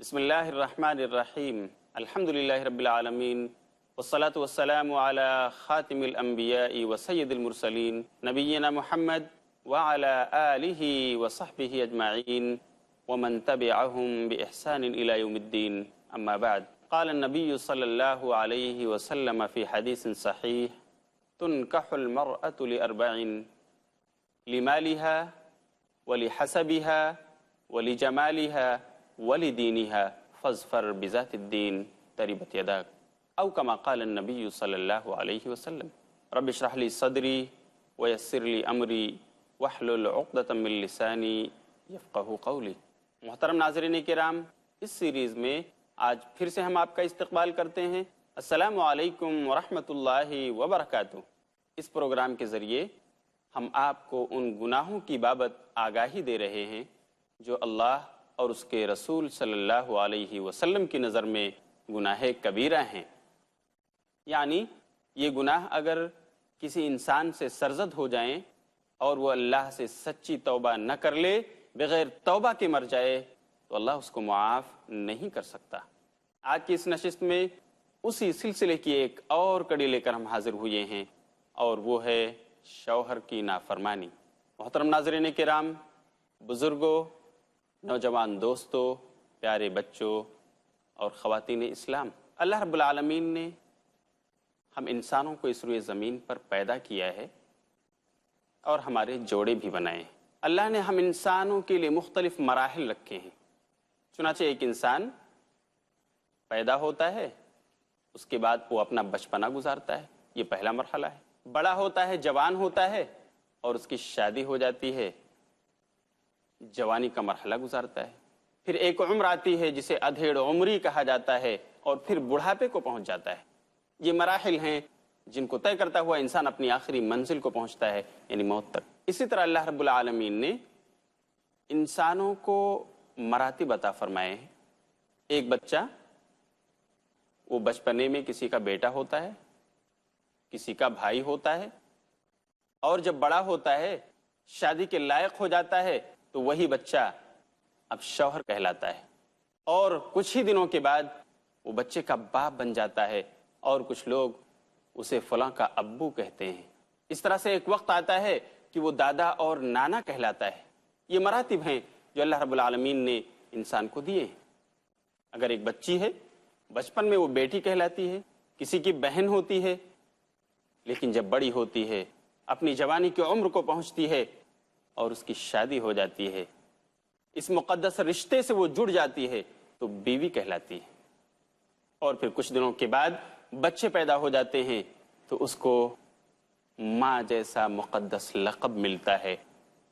بسم اللہ الرحمن الرحیم الحمد للہ رب العالمین والصلاة والسلام علی خاتم الانبیاء وسید المرسلین نبینا محمد وعلى آلہ وصحبہ اجمعین ومن تبعهم بإحسان إلى يوم الدین اما بعد قال النبی صلی اللہ علیہ وسلم فی حدیث صحیح تنکح المرأة لأربع لمالها ولحسبها ولجمالها ولدینها فاظفر بذات الدین تربت یداک او کما قال النبی صلی اللہ علیہ وسلم رب اشرح لی صدری ویسر لی امری واحلل عقدۃ من لسانی یفقہوا قولی۔ محترم ناظرین کرام، اس سیریز میں آج پھر سے ہم آپ کا استقبال کرتے ہیں۔ السلام علیکم ورحمۃ اللہ وبرکاتہ۔ اس پروگرام کے ذریعے ہم آپ کو ان گناہوں کی بابت آگاہی دے رہے ہیں جو اللہ اور اس کے رسول صلی اللہ علیہ وسلم کی نظر میں گناہ کبیرہ ہیں، یعنی یہ گناہ اگر کسی انسان سے سرزد ہو جائیں اور وہ اللہ سے سچی توبہ نہ کر لے، بغیر توبہ کے مر جائے، تو اللہ اس کو معاف نہیں کر سکتا۔ آج کی اس نشست میں اسی سلسلے کی ایک اور کڑی لے کر ہم حاضر ہوئے ہیں، اور وہ ہے شوہر کی نافرمانی۔ محترم ناظرین کرام، بزرگوں، نوجوان دوستوں، پیارے بچوں اور خواتین اسلام، اللہ رب العالمین نے ہم انسانوں کو اس روئے زمین پر پیدا کیا ہے اور ہمارے جوڑے بھی بنائے ہیں۔ اللہ نے ہم انسانوں کے لیے مختلف مراحل رکھے ہیں۔ چنانچہ ایک انسان پیدا ہوتا ہے، اس کے بعد وہ اپنا بچپنا گزارتا ہے، یہ پہلا مرحلہ ہے۔ بڑا ہوتا ہے، جوان ہوتا ہے، اور اس کی شادی ہو جاتی ہے، جوانی کا مرحلہ گزارتا ہے۔ پھر ایک عمر آتی ہے جسے ادھیڑ عمری کہا جاتا ہے، اور پھر بڑھاپے کو پہنچ جاتا ہے۔ یہ مراحل ہیں جن کو طے کرتا ہوا انسان اپنی آخری منزل کو پہنچتا ہے، یعنی موت تک۔ اسی طرح اللہ رب العالمین نے انسانوں کو مراتب عطا فرمائے ہیں۔ ایک بچہ وہ بچپنے میں کسی کا بیٹا ہوتا ہے، کسی کا بھائی ہوتا ہے، اور جب بڑا ہوتا ہے، شادی کے لائق ہو جاتا ہے، تو وہی بچہ اب شوہر کہلاتا ہے، اور کچھ ہی دنوں کے بعد وہ بچے کا باپ بن جاتا ہے، اور کچھ لوگ اسے فلاں کا ابو کہتے ہیں۔ اس طرح سے ایک وقت آتا ہے کہ وہ دادا اور نانا کہلاتا ہے۔ یہ مراتب ہیں جو اللہ رب العالمین نے انسان کو دیے ہیں۔ اگر ایک بچی ہے، بچپن میں وہ بیٹی کہلاتی ہے، کسی کی بہن ہوتی ہے، لیکن جب بڑی ہوتی ہے، اپنی جوانی کی عمر کو پہنچتی ہے اور اس کی شادی ہو جاتی ہے، اس مقدس رشتے سے وہ جڑ جاتی ہے، تو بیوی کہلاتی ہے۔ اور پھر کچھ دنوں کے بعد بچے پیدا ہو جاتے ہیں تو اس کو ماں جیسا مقدس لقب ملتا ہے،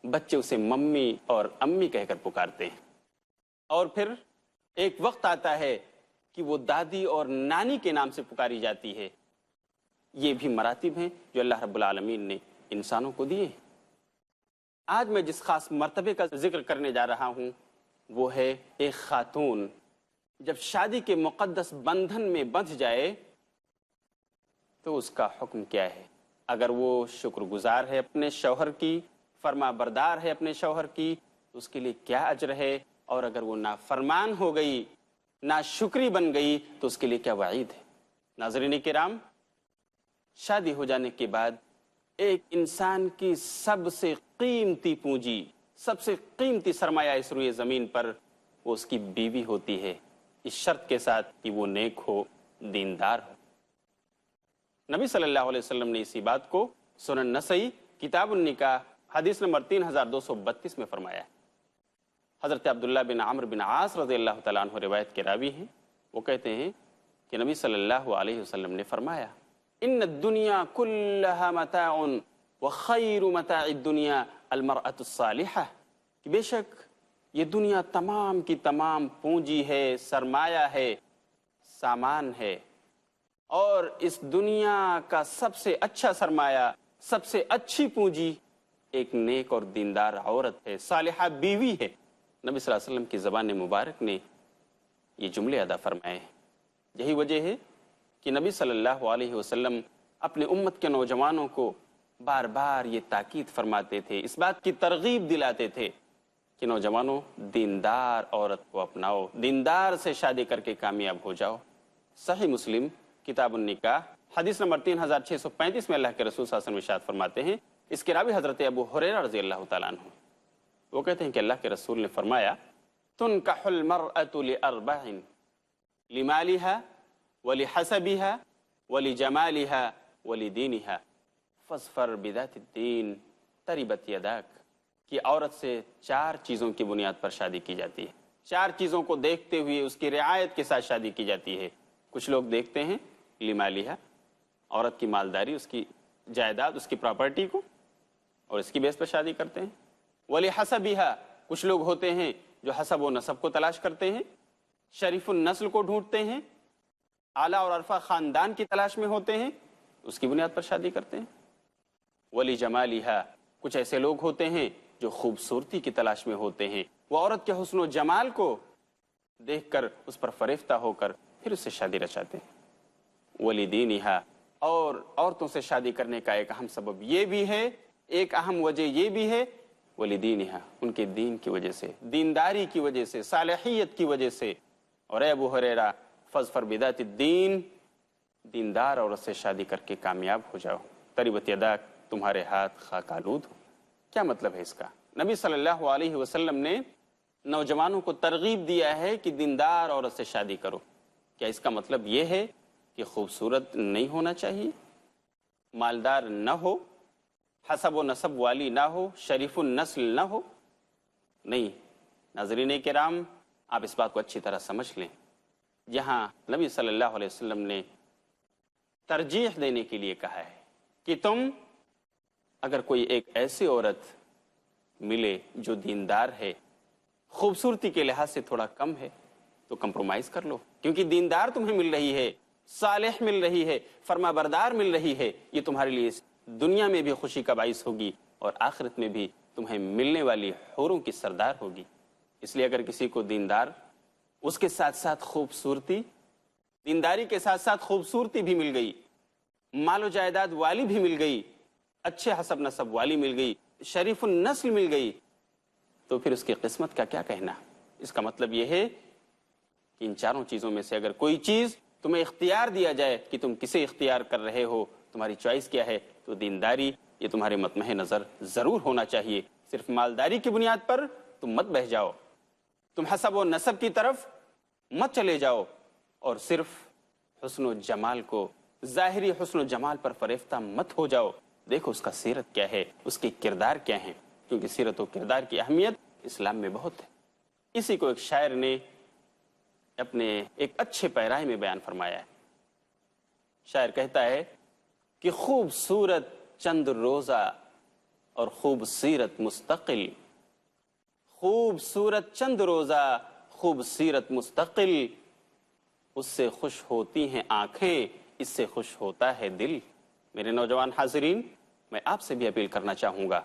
بچے اسے ممی اور امی کہہ کر پکارتے ہیں۔ اور پھر ایک وقت آتا ہے کہ وہ دادی اور نانی کے نام سے پکاری جاتی ہے۔ یہ بھی مراتب ہیں جو اللہ رب العالمین نے انسانوں کو دیے ہیں۔ آج میں جس خاص مرتبے کا ذکر کرنے جا رہا ہوں وہ ہے ایک خاتون جب شادی کے مقدس بندھن میں بندھ جائے تو اس کا حکم کیا ہے۔ اگر وہ شکر گزار ہے اپنے شوہر کی، فرما بردار ہے اپنے شوہر کی، تو اس کے لیے کیا اجر ہے، اور اگر وہ نافرمان ہو گئی، ناشکری بن گئی، تو اس کے لیے کیا وعید ہے۔ ناظرین کرام، شادی ہو جانے کے بعد ایک انسان کی سب سے قیمتی پونجی، سب سے قیمتی سرمایہ اس روئے زمین پر وہ اس کی بیوی ہوتی ہے، اس شرط کے ساتھ کہ وہ نیک ہو، دیندار ہو۔ نبی صلی اللہ علیہ وسلم نے اسی بات کو سنن نسائی کتاب النکاح حدیث نمبر 3232 میں فرمایا ہے۔ حضرت عبداللہ بن عمرو بن عاص رضی اللہ تعالیٰ عنہ روایت کے راوی ہیں، وہ کہتے ہیں کہ نبی صلی اللہ علیہ وسلم نے فرمایا، ان الدنیا کلها متاع وخیر متاع الدنیا المرأة الصالحہ، کہ بے شک یہ دنیا تمام کی تمام پونجی ہے، سرمایہ ہے، سامان ہے، اور اس دنیا کا سب سے اچھا سرمایہ، سب سے اچھی پونجی ایک نیک اور دیندار عورت ہے، صالحہ بیوی ہے۔ نبی صلی اللہ علیہ وسلم کی زبان مبارک نے یہ جملے ادا فرمائے ہیں۔ یہی وجہ ہے کہ نبی صلی اللہ علیہ وسلم اپنے امت کے نوجوانوں کو بار بار یہ تاکید فرماتے تھے، اس بات کی ترغیب دلاتے تھے کہ نوجوانوں دیندار عورت کو اپناؤ، دیندار سے شادی کر کے کامیاب ہو جاؤ۔ صحیح مسلم کتاب النکاح حدیث نمبر 3635 میں اللہ کے رسول صلی اللہ علیہ وسلم ارشاد فرماتے ہیں، اس کے راوی حضرت ابو ہریرہ رضی اللہ تعالیٰ عنہ، وہ کہتے ہیں کہ اللہ کے رسول نے فرمایا، تنکح المرأة لأربع، لمالها ولحسبها ولجمالها ولدینها فاظفر بذات الدین تربت یداک، کہ عورت سے 4 چیزوں کی بنیاد پر شادی کی جاتی ہے، 4 چیزوں کو دیکھتے ہوئے اس کی رعایت کے ساتھ شادی کی جاتی ہے۔ کچھ لوگ دیکھتے ہیں لمالها، عورت کی مالداری، اس کی جائیداد، اس کی پراپرٹی کو، اور اس کی بیس پر شادی کرتے ہیں۔ ولحسبها، کچھ لوگ ہوتے ہیں جو حسب و نسب کو تلاش کرتے ہیں، شریف النسل کو ڈھونڈتے ہیں، اعلیٰ اور عرفہ خاندان کی تلاش میں ہوتے ہیں، اس کی بنیاد پر شادی کرتے ہیں۔ ولجمالها، کچھ ایسے لوگ ہوتے ہیں جو خوبصورتی کی تلاش میں ہوتے ہیں، وہ عورت کے حسن و جمال کو دیکھ کر اس پر فریفتہ ہو کر پھر اس سے شادی رچاتے ہیں۔ ولیدینها، اور عورتوں سے شادی کرنے کا ایک اہم سبب یہ بھی ہے، ایک اہم وجہ یہ بھی ہے، ولیدینها، ان کے دین کی وجہ سے، دینداری کی وجہ سے، صالحیت کی وجہ سے۔ اور اے ابو ہریرہ فاظفر بذات الدین، دیندار عورت سے شادی کر کے کامیاب ہو جاؤ، تربت یداک، تمہارے ہاتھ خاک آلود ہو۔ کیا مطلب ہے اس کا؟ نبی صلی اللہ علیہ وسلم نے نوجوانوں کو ترغیب دیا ہے کہ دیندار عورت سے شادی کرو۔ کیا اس کا مطلب یہ ہے کہ خوبصورت نہیں ہونا چاہیے، مالدار نہ ہو، حسب و نسب والی نہ ہو، شریف النسل نہ ہو؟ نہیں، ناظرین کرام، آپ اس بات کو اچھی طرح سمجھ لیں۔ جہاں نبی صلی اللہ علیہ وسلم نے ترجیح دینے کے لیے کہا ہے کہ تم اگر کوئی ایک ایسی عورت ملے جو دیندار ہے، خوبصورتی کے لحاظ سے تھوڑا کم ہے، تو کمپرومائز کر لو، کیونکہ دیندار تمہیں مل رہی ہے، صالح مل رہی ہے، فرما بردار مل رہی ہے، یہ تمہارے لیے دنیا میں بھی خوشی کا باعث ہوگی اور آخرت میں بھی تمہیں ملنے والی حوروں کی سردار ہوگی۔ اس لیے اگر کسی کو دیندار، اس کے ساتھ ساتھ خوبصورتی، دینداری کے ساتھ ساتھ خوبصورتی بھی مل گئی، مال و جائیداد والی بھی مل گئی، اچھے حسب نسب والی مل گئی، شریف النسل مل گئی، تو پھر اس کی قسمت کا کیا کہنا؟ اس کا مطلب یہ ہے کہ ان 4 چیزوں میں سے اگر کوئی چیز تمہیں اختیار دیا جائے کہ تم کسے اختیار کر رہے ہو، تمہاری چوائس کیا ہے، تو دینداری یہ تمہارے مطمح نظر ضرور ہونا چاہیے۔ صرف مالداری کی بنیاد پر تم مت بہہ جاؤ، تم حسب و نسب کی طرف مت چلے جاؤ، اور صرف حسن و جمال کو، ظاہری حسن و جمال پر فریفتہ مت ہو جاؤ۔ دیکھو اس کا سیرت کیا ہے، اس کی کردار کیا ہے، کیونکہ سیرت و کردار کی اہمیت اسلام میں بہت ہے۔ اسی کو ایک شاعر نے اپنے ایک اچھے پیرائے میں بیان فرمایا ہے۔ شاعر کہتا ہے کہ خوبصورت چند روزہ اور خوب سیرت مستقل، خوبصورت چند روزہ خوب سیرت مستقل، اس سے خوش ہوتی ہیں آنکھیں، اس سے خوش ہوتا ہے دل۔ میرے نوجوان حاضرین، میں آپ سے بھی اپیل کرنا چاہوں گا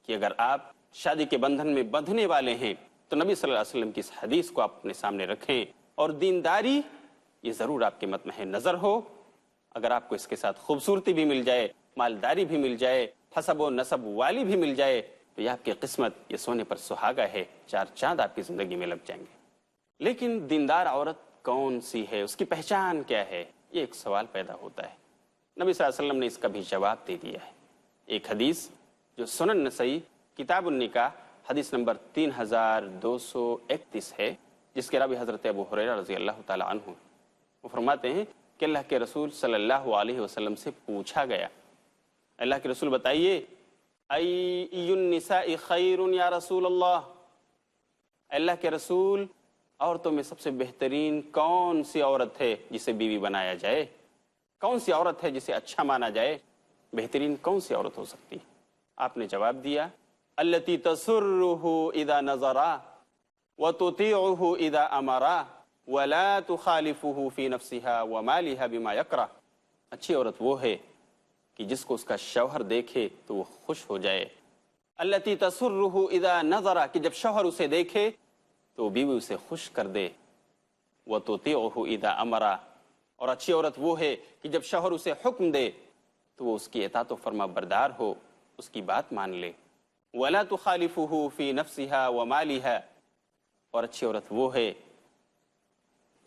کہ اگر آپ شادی کے بندھن میں بندھنے والے ہیں تو نبی صلی اللہ علیہ وسلم کی اس حدیث کو آپ اپنے سامنے رکھیں، اور دینداری یہ ضرور آپ کے مطمح نظر ہو۔ اگر آپ کو اس کے ساتھ خوبصورتی بھی مل جائے، مالداری بھی مل جائے، حسب و نسب والی بھی مل جائے، تو یہ آپ کی قسمت یہ سونے پر سہاگا ہے، 4 چاند آپ کی زندگی میں لگ جائیں گے۔ لیکن دیندار عورت کون سی ہے، اس کی پہچان کیا ہے، یہ ایک سوال پیدا ہوتا ہے۔ نبی صلی اللہ علیہ وسلم نے اس کا بھی جواب دے دیا ہے۔ ایک حدیث جو سنن نسائی کتاب النکاح حدیث نمبر 3231 ہے، جس کے راوی حضرت ابو ہریرہ رضی اللہ تعالی عنہ، وہ فرماتے ہیں کہ اللہ کے رسول صلی اللہ علیہ وسلم سے پوچھا گیا، اللہ کے رسول بتائیے، ای النساء خیر یا رسول اللہ کے رسول، عورتوں میں سب سے بہترین کون سی عورت ہے جسے بیوی بنایا جائے؟ کون سی عورت ہے جسے اچھا مانا جائے؟ بہترین کون سی عورت ہو سکتی؟ آپ نے جواب دیا، التی تسرہ اذا نظرا وتطیعہ اذا امرا ولا تخالفہ فی نفسها ومالها بما یکرہ۔ اچھی عورت وہ ہے کہ جس کو اس کا شوہر دیکھے تو وہ خوش ہو جائے۔ التی تسرہ اذا نظرا، کہ جب شوہر اسے دیکھے تو بیوی اسے خوش کر دے۔ وتطیعہ اذا امرا، اور اچھی عورت وہ ہے کہ جب شوہر اسے حکم دے تو وہ اس کی اطاعت و فرما بردار ہو، اس کی بات مان لے۔ وَلَا تُخَالِفُهُ فِي نَفْسِهَا وَمَالِهَا، اور اچھی عورت وہ ہے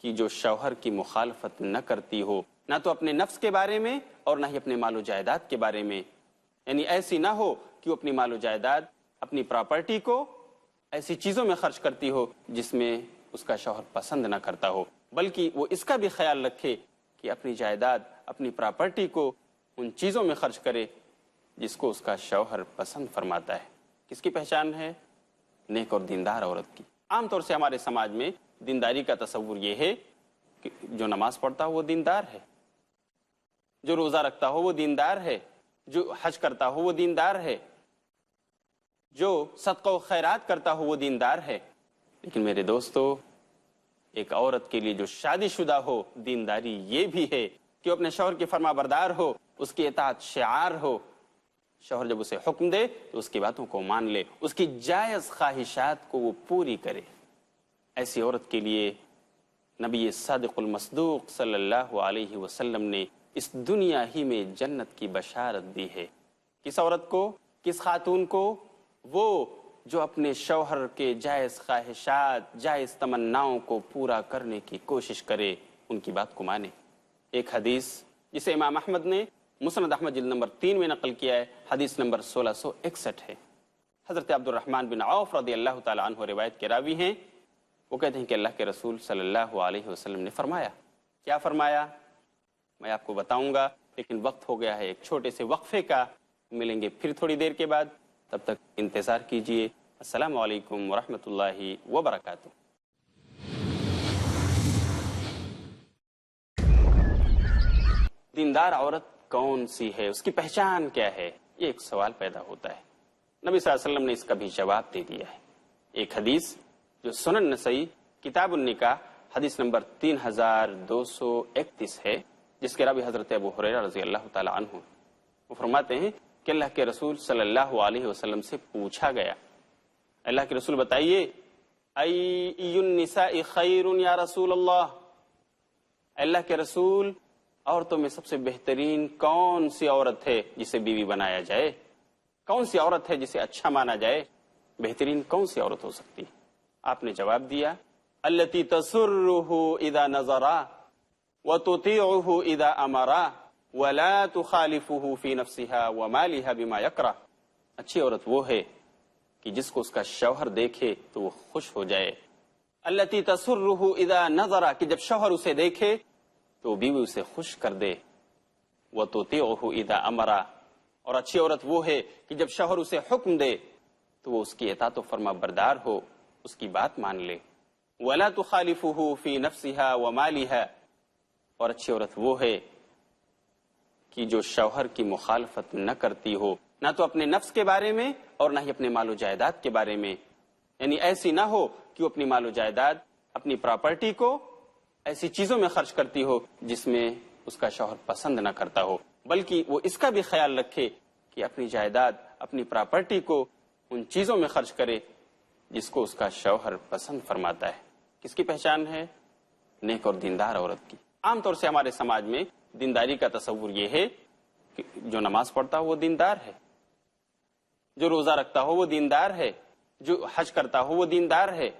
کہ جو شوہر کی مخالفت نہ کرتی ہو، نہ تو اپنے نفس کے بارے میں اور نہ ہی اپنے مال و جائیداد کے بارے میں، یعنی ایسی نہ ہو کہ وہ اپنی مال و جائیداد، اپنی پراپرٹی کو ایسی چیزوں میں خرچ کرتی ہو جس میں اس کا شوہر پسند نہ کرتا ہو، بلکہ وہ اس کا بھی خیال رکھے کہ اپنی جائیداد، اپنی پراپرٹی کو ان چیزوں میں خرچ کرے جس کو اس کا شوہر پسند فرماتا ہے۔ کس کی پہچان ہے؟ نیک اور دیندار عورت کی۔ عام طور سے ہمارے سماج میں دینداری کا تصور یہ ہے کہ جو نماز پڑھتا ہو وہ دیندار ہے، جو روزہ رکھتا ہو وہ دیندار ہے، جو حج کرتا ہو وہ دیندار ہے، جو صدقہ و خیرات کرتا ہو وہ دیندار ہے۔ لیکن میرے دوستو، ایک عورت کے لیے جو شادی شدہ ہو، دینداری یہ بھی ہے کہ وہ اپنے شوہر کی فرما بردار ہو، اس کی اطاعت شعار ہو، شوہر جب اسے حکم دے تو اس کی باتوں کو مان لے، اس کی جائز خواہشات کو وہ پوری کرے۔ ایسی عورت کے لیے نبی صادق المصدوق صلی اللہ علیہ وسلم نے اس دنیا ہی میں جنت کی بشارت دی ہے۔ کس عورت کو؟ کس خاتون کو؟ وہ جو اپنے شوہر کے جائز خواہشات، جائز تمناؤں کو پورا کرنے کی کوشش کرے، ان کی بات کو مانے۔ ایک حدیث جسے امام احمد نے مسند احمد جلد نمبر 3 میں نقل کیا ہے، حدیث نمبر 1661 ہے۔ حضرت عبد الرحمن بن عوف رضی اللہ تعالی عنہ روایت کے راوی ہیں۔ وہ کہتے ہیں کہ اللہ کے رسول صلی اللہ علیہ وسلم نے فرمایا۔ کیا فرمایا؟ میں آپ کو بتاؤں گا، لیکن وقت ہو گیا ہے ایک چھوٹے سے وقفے کا۔ ملیں گے پھر تھوڑی دیر کے بعد، تب تک انتظار کیجئے۔ السلام علیکم ورحمۃ اللہ وبرکاتہ۔ دیندار عورت کون سی ہے؟ اس کی پہچان کیا ہے؟ یہ ایک سوال پیدا ہوتا ہے۔ نبی صلی اللہ علیہ وسلم نے اس کا بھی جواب دے دیا ہے۔ ایک حدیث جو سنن نسائی کتاب النکاح حدیث نمبر 3231 ہے، جس کے راوی حضرت ابو ہریرہ رضی اللہ تعالی عنہ، وہ فرماتے ہیں کہ اللہ کے رسول صلی اللہ علیہ وسلم سے پوچھا گیا، اللہ کے رسول بتائیے، ای النساء خیر یا رسول اللہ، اللہ کے رسول عورتوں میں سب سے بہترین کون سی عورت ہے جسے بیوی بنایا جائے؟ کون سی عورت ہے جسے اچھا مانا جائے؟ بہترین کون سی عورت ہو سکتی؟ آپ نے جواب دیا، التی تسرہ اذا نظرا وتطیعہ اذا امرا ولا تخالفہ فی نفسها ومالها بما یکرہ۔ اچھی عورت وہ ہے کہ جس کو اس کا شوہر دیکھے تو وہ خوش ہو جائے۔ التی تسرہ اذا نظرا، کہ جب شوہر اسے دیکھے تو بیوی اسے خوش کر دے۔ وتطیعہ اذا امرا، اور اچھی عورت وہ ہے کہ جب شوہر اسے حکم دے تو وہ اس کی اطاعت و فرما بردار ہو، اس کی بات مان لے۔ ولا تخالفہ فی نفسها ومالها، اور اچھی عورت وہ ہے کہ جو شوہر کی مخالفت نہ کرتی ہو، نہ تو اپنے نفس کے بارے میں اور نہ ہی اپنے مال و جائیداد کے بارے میں، یعنی ایسی نہ ہو کہ وہ اپنی مال و جائیداد، اپنی پراپرٹی کو ایسی چیزوں میں خرچ کرتی ہو جس میں اس کا شوہر پسند نہ کرتا ہو، بلکہ وہ اس کا بھی خیال رکھے کہ اپنی جائیداد، اپنی پراپرٹی کو ان چیزوں میں خرچ کرے جس کو اس کا شوہر پسند فرماتا ہے۔ کس کی پہچان ہے؟ نیک اور دیندار عورت کی۔ عام طور سے ہمارے سماج میں دینداری کا تصور یہ ہے کہ جو نماز پڑھتا ہو وہ دیندار ہے، جو روزہ رکھتا ہو وہ دیندار ہے، جو حج کرتا ہو وہ دیندار ہے،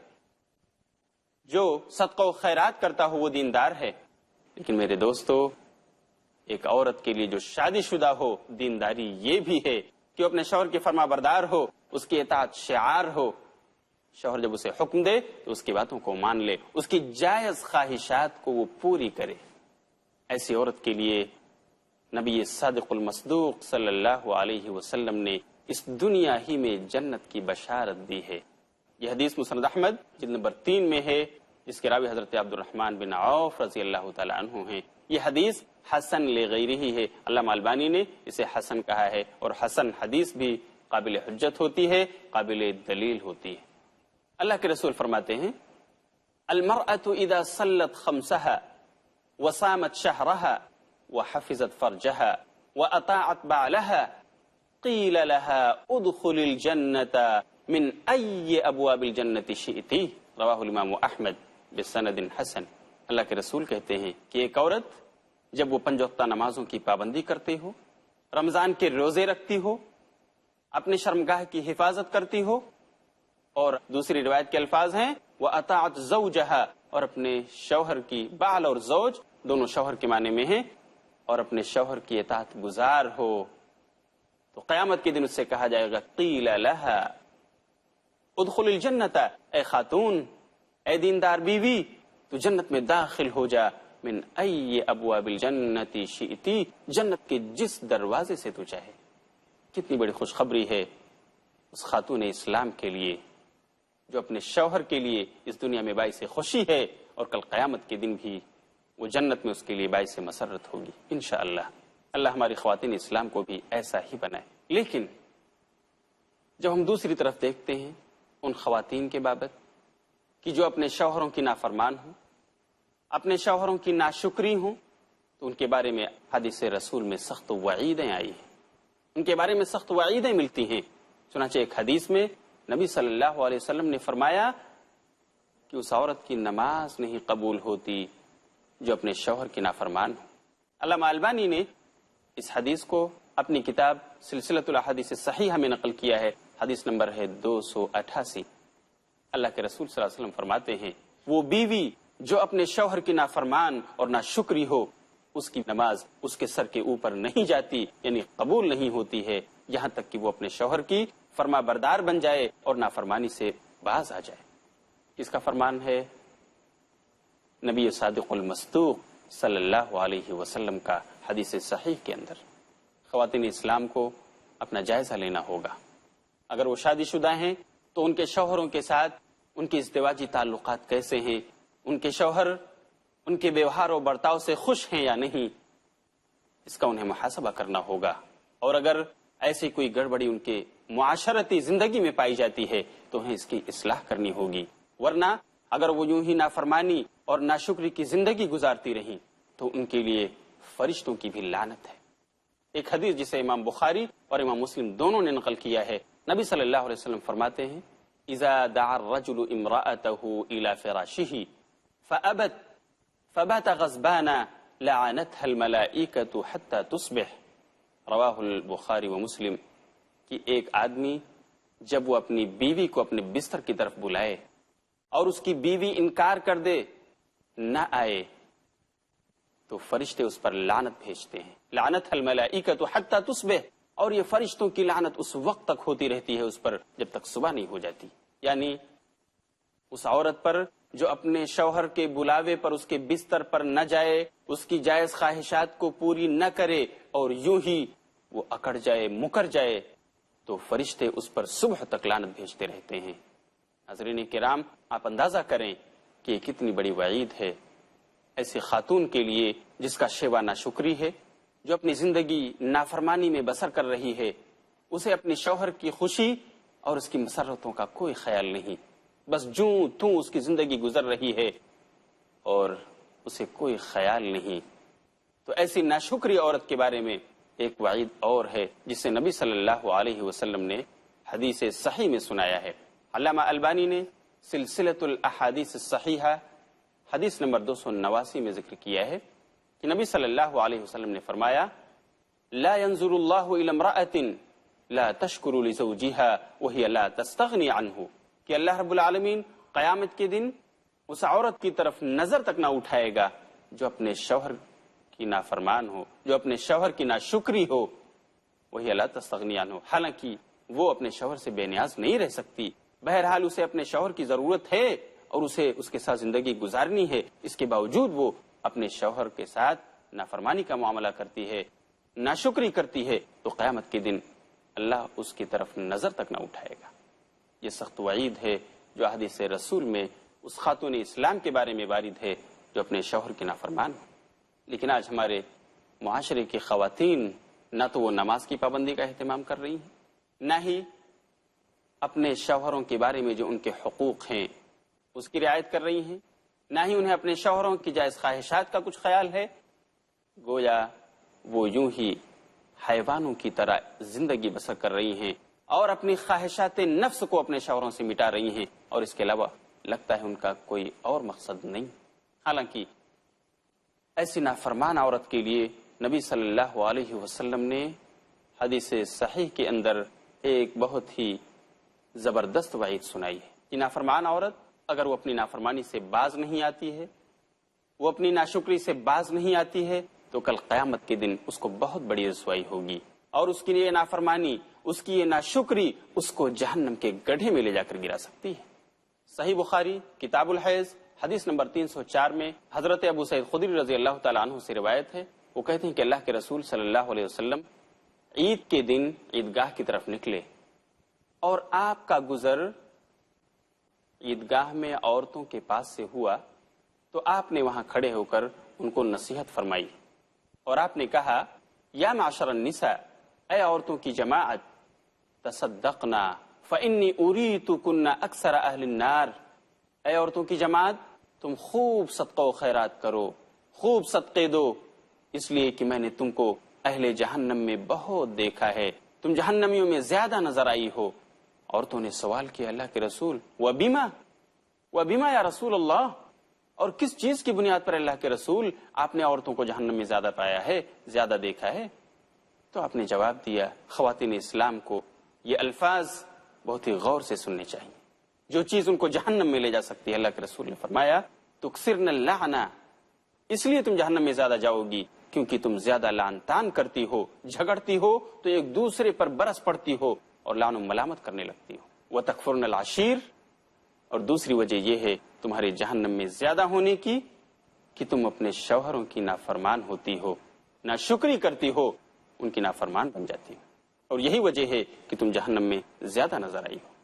جو صدقہ و خیرات کرتا ہو وہ دیندار ہے۔ لیکن میرے دوستو، ایک عورت کے لیے جو شادی شدہ ہو، دینداری یہ بھی ہے کہ وہ اپنے شوہر کی فرما بردار ہو، اس کی اطاعت شعار ہو، شوہر جب اسے حکم دے تو اس کی باتوں کو مان لے، اس کی جائز خواہشات کو وہ پوری کرے۔ ایسی عورت کے لیے نبی صادق المصدوق صلی اللہ علیہ وسلم نے اس دنیا ہی میں جنت کی بشارت دی ہے۔ یہ حدیث مسند احمد جلد نمبر 3 میں ہے، جس کے راوی حضرت عبد الرحمن بن عوف رضی اللہ تعالی عنہ ہیں۔ یہ حدیث حسن لغیرہ ہے، علامہ البانی نے اسے حسن کہا ہے، اور حسن حدیث بھی قابل حجت ہوتی ہے، قابل دلیل ہوتی ہے۔ اللہ کے رسول فرماتے ہیں، المرأة اذا صلت خمسها وصامت شهرها وحفظت فرجها واطاعت بعلها قیل لها ادخل الجنة من ای ابواب الجنة شئت، رواہ الامام احمد بسند حسن۔ اللہ کے رسول کہتے ہیں کہ ایک عورت جب وہ 5 وقتہ نمازوں کی پابندی کرتے ہو، رمضان کے روزے رکھتی ہو، اپنے شرمگاہ کی حفاظت کرتی ہو، اور دوسری روایت کے الفاظ ہیں وَأَطَاعَتْ زَوْجَهَا، اور اپنے شوہر کی، بال اور زوج دونوں شوہر کے معنی میں ہیں، اور اپنے شوہر کی اطاعت گزار ہو، تو قیامت کے دن اس سے کہا جائے گا قیل لها ادخل الجنت، اے خاتون، اے دیندار بیوی، تو جنت میں داخل ہو جا، من ای ابواب الجنت شئتی، جنت کے جس دروازے سے تو چاہے۔ کتنی بڑی خوشخبری ہے اس خاتون اسلام کے لیے جو اپنے شوہر کے لیے اس دنیا میں باعث خوشی ہے، اور کل قیامت کے دن بھی وہ جنت میں اس کے لیے باعث مسرت ہوگی انشاءاللہ۔ اللہ ہماری خواتین اسلام کو بھی ایسا ہی بنائے۔ لیکن جب ہم دوسری طرف دیکھتے ہیں ان خواتین کے بابت کہ جو اپنے شوہروں کی نافرمان ہوں، اپنے شوہروں کی ناشکری ہوں، تو ان کے بارے میں حدیث رسول میں سخت وعیدیں آئی ہیں، ان کے بارے میں سخت وعیدیں ملتی ہیں۔ چنانچہ ایک حدیث میں نبی صلی اللہ علیہ وسلم نے فرمایا کہ اس عورت کی نماز نہیں قبول ہوتی جو اپنے شوہر کی نافرمان ہو۔ علامہ البانی نے اس حدیث کو اپنی کتاب سلسلۃ الاحادیث الصحیحہ میں نقل کیا ہے، حدیث نمبر ہے 288۔ اللہ کے رسول صلی اللہ علیہ وسلم فرماتے ہیں وہ بیوی جو اپنے شوہر کی نافرمان اور ناشکری ہو، اس کی نماز اس کے سر کے اوپر نہیں جاتی، یعنی قبول نہیں ہوتی ہے، یہاں تک کہ وہ اپنے شوہر کی فرما بردار بن جائے اور نافرمانی سے باز آ جائے۔ اس کا فرمان ہے نبی صادق المصدوق صلی اللہ علیہ وسلم کا حدیث صحیح کے اندر۔ خواتین اسلام کو اپنا جائزہ لینا ہوگا۔ اگر وہ شادی شدہ ہیں تو ان کے شوہروں کے ساتھ ان کے ازدواجی تعلقات کیسے ہیں، ان کے شوہر ان کے ویوہار و برتاؤ سے خوش ہیں یا نہیں، اس کا انہیں محاسبہ کرنا ہوگا۔ اور اگر ایسی کوئی گڑبڑی ان کے معاشرتی زندگی میں پائی جاتی ہے تو انہیں اس کی اصلاح کرنی ہوگی، ورنہ اگر وہ یوں ہی نافرمانی اور ناشکری کی زندگی گزارتی رہیں تو ان کے لیے فرشتوں کی بھی لعنت ہے۔ ایک حدیث جسے امام بخاری اور امام مسلم دونوں نے نقل کیا ہے، نبی صلی اللہ علیہ وسلم فرماتے ہیں اذا دعا الرجل امرأته الى فراشه فابت فبات غضبانا لعنتها الملائکة حتى تصبح، رواہ البخاری و مسلم، کہ ایک آدمی جب وہ اپنی بیوی کو اپنے بستر کی طرف بلائے اور اس کی بیوی انکار کر دے، نہ آئے، تو فرشتے اس پر لعنت بھیجتے ہیں، لعنت الملائکۃ حتی تصبح، اور یہ فرشتوں کی لعنت اس وقت تک ہوتی رہتی ہے اس پر جب تک صبح نہیں ہو جاتی۔ یعنی اس عورت پر جو اپنے شوہر کے بلاوے پر اس کے بستر پر نہ جائے، اس کی جائز خواہشات کو پوری نہ کرے اور یوں ہی وہ اکڑ جائے، مکر جائے، تو فرشتے اس پر صبح تک لعنت بھیجتے رہتے ہیں۔ حضرین کرام، آپ اندازہ کریں کہ یہ کتنی بڑی وعید ہے ایسی خاتون کے لیے جس کا شیوا ناشکری ہے، جو اپنی زندگی نافرمانی میں بسر کر رہی ہے، اسے اپنے شوہر کی خوشی اور اس کی مسرتوں کا کوئی خیال نہیں، بس جوں توں اس کی زندگی گزر رہی ہے اور اسے کوئی خیال نہیں۔ تو ایسی ناشکری عورت کے بارے میں ایک وعید اور ہے جسے نبی صلی اللہ علیہ وسلم نے حدیث صحیح میں سنایا ہے۔ علامہ البانی نے سلسلۃ الاحادیث الصحیحہ حدیث نمبر 289 میں ذکر کیا ہے کہ نبی صلی اللہ علیہ وسلم نے فرمایا لا ينظر اللہ الی امرأۃ لا تشکر لزوجها وهي لا تستغنی عنہ، کہ اللہ رب العالمین قیامت کے دن اس عورت کی طرف نظر تک نہ اٹھائے گا جو اپنے شوہر کی نافرمان ہو، جو اپنے شوہر کی ناشکری ہو، وہی لا تستغنی عنہ، حالانکہ وہ اپنے شوہر سے بے نیاز نہیں رہ سکتی، بہرحال اسے اپنے شوہر کی ضرورت ہے اور اسے اس کے ساتھ زندگی گزارنی ہے، اس کے باوجود وہ اپنے شوہر کے ساتھ نافرمانی کا معاملہ کرتی ہے، ناشکری کرتی ہے، تو قیامت کے دن اللہ اس کی طرف نظر تک نہ اٹھائے گا۔ یہ سخت وعید ہے جو حدیث رسول میں اس خاتون اسلام کے بارے میں وارد ہے جو اپنے شوہر کی نافرمان ہو۔ لیکن آج ہمارے معاشرے کی خواتین نہ تو وہ نماز کی پابندی کا اہتمام کر رہی ہیں، نہ ہی اپنے شوہروں کے بارے میں جو ان کے حقوق ہیں اس کی رعایت کر رہی ہیں، نہ ہی انہیں اپنے شوہروں کی جائز خواہشات کا کچھ خیال ہے، گویا وہ یوں ہی حیوانوں کی طرح زندگی بسر کر رہی ہیں اور اپنی خواہشات نفس کو اپنے شوہروں سے مٹا رہی ہیں، اور اس کے علاوہ لگتا ہے ان کا کوئی اور مقصد نہیں۔ حالانکہ ایسی نافرمان عورت کے لیے نبی صلی اللہ علیہ وسلم نے حدیث صحیح کے اندر ایک بہت ہی زبردست وعید سنائی ہے کہ نافرمان عورت اگر وہ اپنی نافرمانی سے باز نہیں آتی ہے، وہ اپنی ناشکری سے باز نہیں آتی ہے، تو کل قیامت کے دن اس کو بہت بڑی رسوائی ہوگی، اور اس کی یہ نافرمانی، اس کی یہ ناشکری اس کو جہنم کے گڑھے میں لے جا کر گرا سکتی ہے۔ صحیح بخاری کتاب الحیض حدیث نمبر 304 میں حضرت ابو سعید خدری رضی اللہ تعالیٰ عنہ سے روایت ہے، وہ کہتے ہیں کہ اللہ کے رسول صلی اللہ علیہ وسلم عید کے دن عیدگاہ کی طرف نکلے، اور آپ کا گزر عیدگاہ میں عورتوں کے پاس سے ہوا تو آپ نے وہاں کھڑے ہو کر ان کو نصیحت فرمائی، اور آپ نے کہا، یا معشر النساء، اے عورتوں کی جماعت، تصدقنا فإنی أُوریتُکُنَّ أَکثر أہل النار، اے عورتوں کی جماعت تم خوب صدقہ و خیرات کرو، خوب صدقے دو، اس لیے کہ میں نے تم کو اہل جہنم میں بہت دیکھا ہے، تم جہنمیوں میں زیادہ نظر آئی ہو۔ عورتوں نے سوال کیا، اللہ کے رسول، وَبِمَا یا رسول اللہ، اور کس چیز کی بنیاد پر اللہ کے رسول آپ نے عورتوں کو جہنم میں زیادہ پایا ہے، زیادہ دیکھا ہے؟ تو آپ نے جواب دیا، خواتین اسلام کو یہ الفاظ بہت ہی غور سے سننے چاہیے۔ جو چیز ان کو جہنم میں لے جا سکتی ہے، اللہ کے رسول نے فرمایا، تکثرن اللعنہ، اس لیے تم جہنم میں زیادہ جاؤ گی کیونکہ تم زیادہ لعن طعن کرتی ہو، جھگڑتی ہو تو ایک دوسرے پر برس پڑتی ہو اور لعن و ملامت کرنے لگتی ہو۔ وتکفرن العشیر، اور دوسری وجہ یہ ہے تمہارے جہنم میں زیادہ ہونے کی کہ تم اپنے شوہروں کی نافرمان ہوتی ہو، ناشکری کرتی ہو، ان کی نافرمان بن جاتی ہو، اور یہی وجہ ہے کہ تم جہنم میں زیادہ نظر آئی ہو۔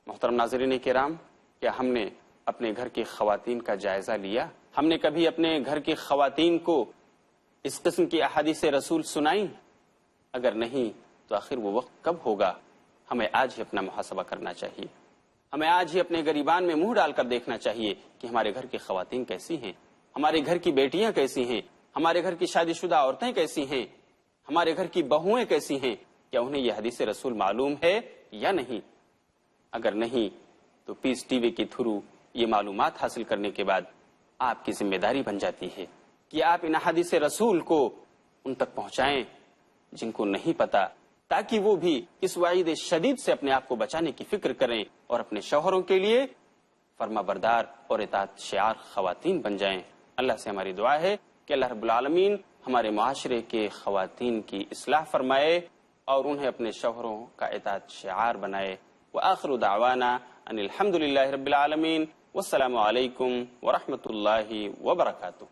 محترم ناظرین کرام، کیا ہم نے اپنے گھر کی خواتین کا جائزہ لیا؟ ہم نے کبھی اپنے گھر کی خواتین کو اس قسم کی احادیث رسول سنائیں؟ اگر نہیں تو آخر وہ وقت کب ہوگا؟ ہمیں آج ہی اپنا محاسبہ کرنا چاہیے، ہمیں آج ہی اپنے گریبان میں منہ ڈال کر دیکھنا چاہیے کہ ہمارے گھر کی خواتین کیسی ہیں، ہمارے گھر کی بیٹیاں کیسی ہیں، ہمارے گھر کی شادی شدہ عورتیں کیسی ہیں، ہمارے گھر کی بہویں کیسی ہیں، کیا انہیں یہ حدیث رسول معلوم ہے یا نہیں؟ اگر نہیں تو پیس ٹی وی کے تھرو یہ معلومات حاصل کرنے کے بعد آپ کی ذمہ داری بن جاتی ہے کہ آپ ان حدیث رسول کو ان تک پہنچائیں جن کو نہیں پتا، تاکہ وہ بھی اس وعید شدید سے اپنے آپ کو بچانے کی فکر کریں اور اپنے شوہروں کے لیے فرما بردار اور اطاعت شعار خواتین بن جائیں۔ اللہ سے ہماری دعا ہے کہ اللہ رب العالمین ہمارے معاشرے کے خواتین کی اصلاح فرمائے اور انہیں اپنے شوہروں کا اطاعت شعار بنائے۔ وآخر دعوانا ان الحمد للہ رب العالمین، والسلام علیکم ورحمۃ اللہ وبرکاتہ۔